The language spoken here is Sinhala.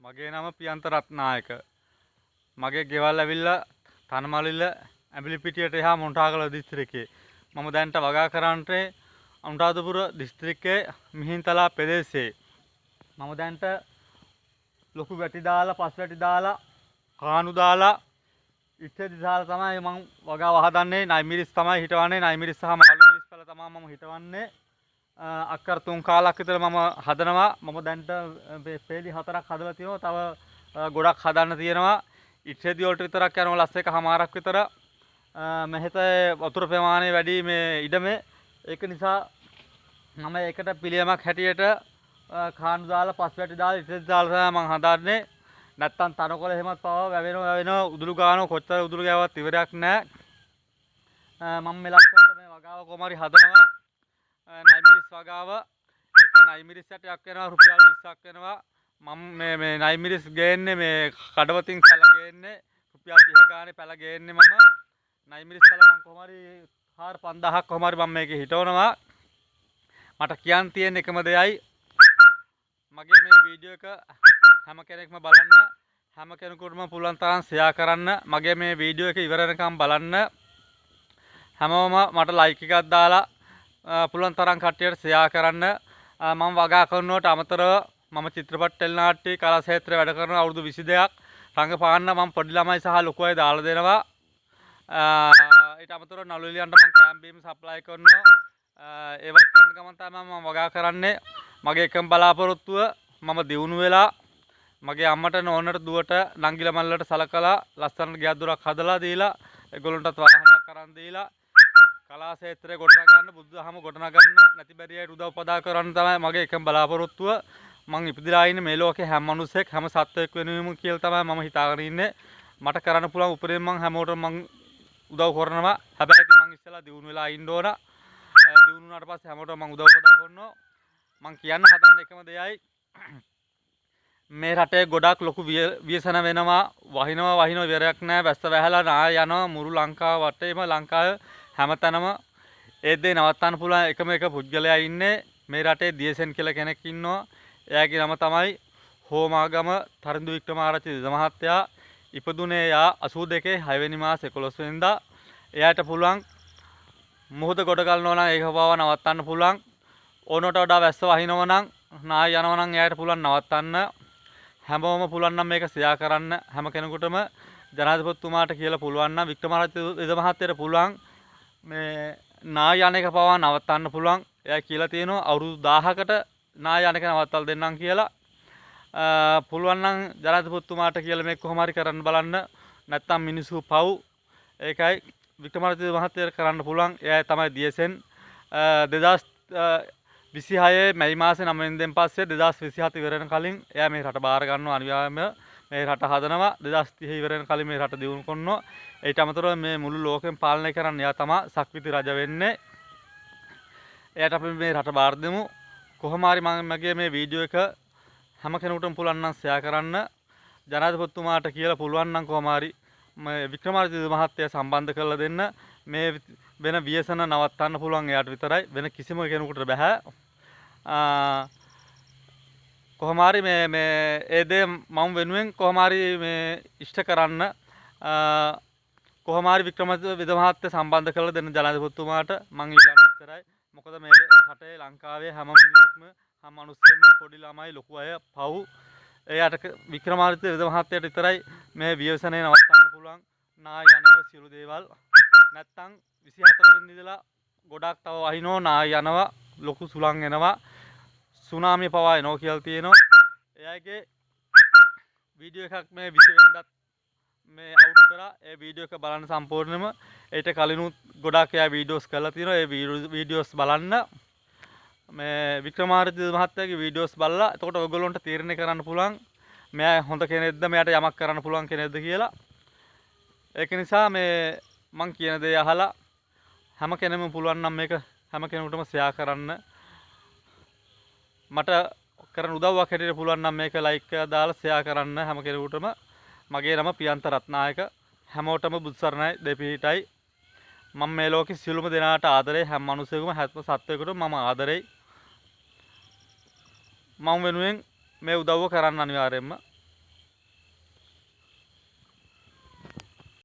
මගේ නම පියන්ත රත්නායක. මගේ ගෙවල් ඇවිල්ලා තනමලිල්ල ඇඹිලිපිටියට එහා මොණ්ඨාගල දිස්ත්‍රික්කයේ. මම දැන්ට වගා කරන්නේ අනුරාධපුර දිස්ත්‍රික්කයේ මිහින්තලා ප්‍රදේශයේ. මම දැන්ට ලොකු වැටි දාලා පස් වැටි දාලා කාණු දාලා ඉච්ඡෙදි දාලා තමයි මම වගා වහදන්නේ. නයිමිරිස් තමයි හිටවන්නේ. නයිමිරිස් සහ මාළු මිරිස් පළ තමයි මම හිටවන්නේ. අක්කර 3 කාලක් විතර මම හදනවා. මම දැන්ට පේලි 4ක් හදලා තියෙනවා. තව ගොඩක් හදන්න තියෙනවා. ඉච්ඡෙදි වලට විතරක් යනවා ලස් එකමාරක් විතර. මෙහෙත වතුර ප්‍රමාණය වැඩි මේ ඉඩමේ. ඒක නිසා මම ඒකට පිළියමක් හැටියට කාණු දාලා පස් වැටි දාලා ඉච්ඡෙදි දාලා මම හදන්නේ. නැත්තම් තනකොළ එහෙමත් පව වැවෙනවා උදුළු ගානවා. කොච්චර උදුළු ගෑවත් ඉවරයක් නැහැ. මම මේ ලස්සනට මේ වගාව කොමාරි හදනවා. නයිමිරිස් වගාව එක නයිමිරිස් ඇටයක් වෙනවා රුපියල් 20ක් වෙනවා. මම මේ නයිමිරිස් ගේන්නේ මේ කඩවතින් පැල ගේන්නේ රුපියල් 30 ගානේ පැල ගේන්නේ. මම නයිමිරිස් පැල මම කොහොමරි 4-5000ක් කොහොමරි මම මේකේ හිටවනවා. මට කියන්න තියෙන එකම දෙයයි මගේ මේ වීඩියෝ එක හැම කෙනෙක්ම බලන්න, හැම කෙනෙකුටම පුළුවන් තරම් ෂෙයා කරන්න. මගේ මේ වීඩියෝ එක ඉවර වෙනකම් බලන්න. හැමෝම මට ලයික් එකක් දාලා පුළුවන් තරම් කට්ටියට ෂෙයා කරන්න. මම වගා කරනවට අමතරව මම චිත්‍රපට ටෙලි නාට්‍ය කලා ක්ෂේත්‍රයේ වැඩ කරන අවුරුදු 22ක් රංගපාන්න මම පොඩි ළමයි සහ ලොකු අය දාලා දෙනවා. ඊට අමතරව නළුලියන්ට මම කැම්බීම් සප්ලයි කරනවා. ඒවත් කරන ගමන් තමයි මම වගා කරන්නේ. මගේ එකම බලාපොරොත්තුව මම දියුණු වෙලා මගේ අම්මට නෝනට දුවට නංගිලා මල්ලට සලකලා ලස්සනට ගෙයක් දොරක් හදලා දීලා ඒගොල්ලන්ටත් වාහනයක් අරන් දීලා කලා ක්ෂේත්‍රයේ ගොඩනගන්න බුදුදහම ගොඩනගන්න නැති බැරියට උදව් උපදා කරන්න තමයි මගේ එකම බලාපොරොත්තුව. මං ඉපදිලා ඉන්නේ මේ ලෝකේ හැම මිනිසෙක් හැම සත්වයක් වෙනුවෙම කියලා තමයි මම හිතාගෙන ඉන්නේ. මට කරන්න පුළුවන් උපරිම මං හැමෝටම මං උදව් කරනවා. හැබැයි මං ඉස්සෙල්ලා දියුණු වෙලා ඉන්න ඕන. දියුණු වුණාට පස්සේ හැමෝටම මං උදව් උපදා කරනවා. මං කියන්න හදන එකම දෙයයි මේ රටේ ගොඩක් ලොකු ව්‍යසන වෙනවා. වහිනවා ඉවරයක් නැහැ. වැස්ස වැහලා නාය යනවා මුළු ලංකාව වටේම ලංකාවේ හැමතැනම ඒ දේ නවත්තන්න පුළුවන් එකම එක පුද්ගලයා ඉන්නේ මේ රටේ දියසෙන් කියලා කෙනෙක් ඉන්නවා. එයාගේ නම තමයි හෝමාගම තරිඳු වික්‍රමාරච්චි මහත්තයා. ඉපදුනේ යා 82 6 වෙනි මාස 11 වෙනිදා. එයාට පුළුවන් මොහොත ගොඩ ගන්නවා නම් ඒක පවා නවත්තන්න පුළුවන්. ඕනට වඩා වැස්ස වහිනවා නම් නාය යනවා නම් එයාට පුළුවන් නවත්තන්න. හැමෝම පුළුවන් නම් මේක ෂෙයා කරන්න. හැම කෙනෙකුටම ජනාධිපතිතුමාට කියලා පුළුවන් නම් වික්‍රමාරච්චි මහත්තයාට පුළුවන් මේ නාය යන එක පවා නවත්තන්න පුළුවන්. එයා කියලා තියෙනවා අවුරුදු 1000කට නාය යන එක නවත්තලා දෙන්නම් කියලා. පුළුවන් නම් ජනාධිපතිතුමාට කියලා මේක කොහොම හරි කරන්න බලන්න. නැත්තම් මිනිස්සු පව්. ඒකයි වික්‍රමාරච්චි මහත්තයාට කරන්න පුළුවන්. එයා තමයි දියසෙන් 2026 මැයි මාසේ 9 වෙනිදාන් පස්සේ 2027 ඉවර වෙන කලින් එයා මේ රට බාර ගන්නවා. අනිවාර්යයෙන්ම මේ රට හදනවා. 2030 ඉවර වෙන කලින් මේ රට දියුණු කරනවා. ඊට අමතරව මේ මුළු ලෝකෙම පාලනය කරන්න එයා තමයි සක්විති රජ වෙන්නේ. එයාට අපි මේ රට බාර දෙමු. කොහොම හරි මගේ මේ වීඩියෝ එක හැම කෙනෙකුටම පුළුවන් නම් ෂෙයා කරන්න. ජනාධිපතිතුමාට කියලා පුළුවන් නම් කොහොම හරි මේ වික්‍රමාරච්චි මහත්තයා සම්බන්ධ කරලා දෙන්න. මේ වෙන ව්‍යසන නවත්තන්න පුළුවන් එයාට විතරයි. වෙන කිසිම කෙනෙකුට බෑ. කොහොම හරි මේ ඒ දේ මම වෙනුවෙන් කොහොම හරි මේ ඉෂ්ට කරන්න. කොහොම හරි වික්‍රමාරච්චි මහත්තයා සම්බන්ධ කරලා දෙන්න ජනාධිපතිතුමාට මං ඉල්ලන්නේ එච්චරයි. මොකද මේ රටේ ලංකාවේ හැම මිනිස්සුම හැම මිනිස්සෙම පොඩි ළමයි ලොකු අය පව්. එයාට වික්‍රමාරච්චි මහත්තයාට විතරයි මේ ව්‍යසනේ නවත්තන්න පුළුවන්. නාය යනවා සියලු දේවල්. නැත්තම් 24 වෙනිදා ඉඳලා ගොඩක් තව වහිනෝ නාය යනවා ලොකු සුළං එනවා. සුනාමිය පවා එනවා කියලා තියෙනවා. එයාගේ වීඩියෝ එකක් මේ 20 වෙනිදාත් මේ අවුට් කරා. ඒ වීඩියෝ එක බලන්න සම්පූර්ණයෙන්ම. ඊට කලිනුත් ගොඩක් එයා වීඩියෝස් කරලා තියෙනවා. ඒ වීඩියෝස් බලන්න. මේ වික්‍රමාරච්චි මහත්තයාගේ වීඩියෝස් බලලා එතකොට ඔයගොල්ලන්ට තීරණය කරන්න පුළුවන් මෙයා හොඳ කෙනෙක්ද මෙයාට යමක් කරන්න පුළුවන් කෙනෙක්ද කියලා. ඒක නිසා මේ මං කියන දේ අහලා හැම කෙනෙම පුළුවන් නම් මේක හැම කෙනෙකුටම ෂෙයා කරන්න. මට කරන උදව්වක් හැටියට පුළුවන් නම් මේක ලයික් එකක් දාලා ෂෙයා කරන්න හැම කෙනෙකුටම. මගේ නම පියන්ත රත්නායක. හැමෝටම බුදු සරණයි දෙපිහිටයි. මම මේ ලෝකෙ සියලුම දෙනාට ආදරේ. හැම මිනිසෙකුම හැම සත්වයකටම මම ආදරෙයි. මම වෙනුවෙන් මේ උදව්ව කරන්න අනිවාර්යයෙන්ම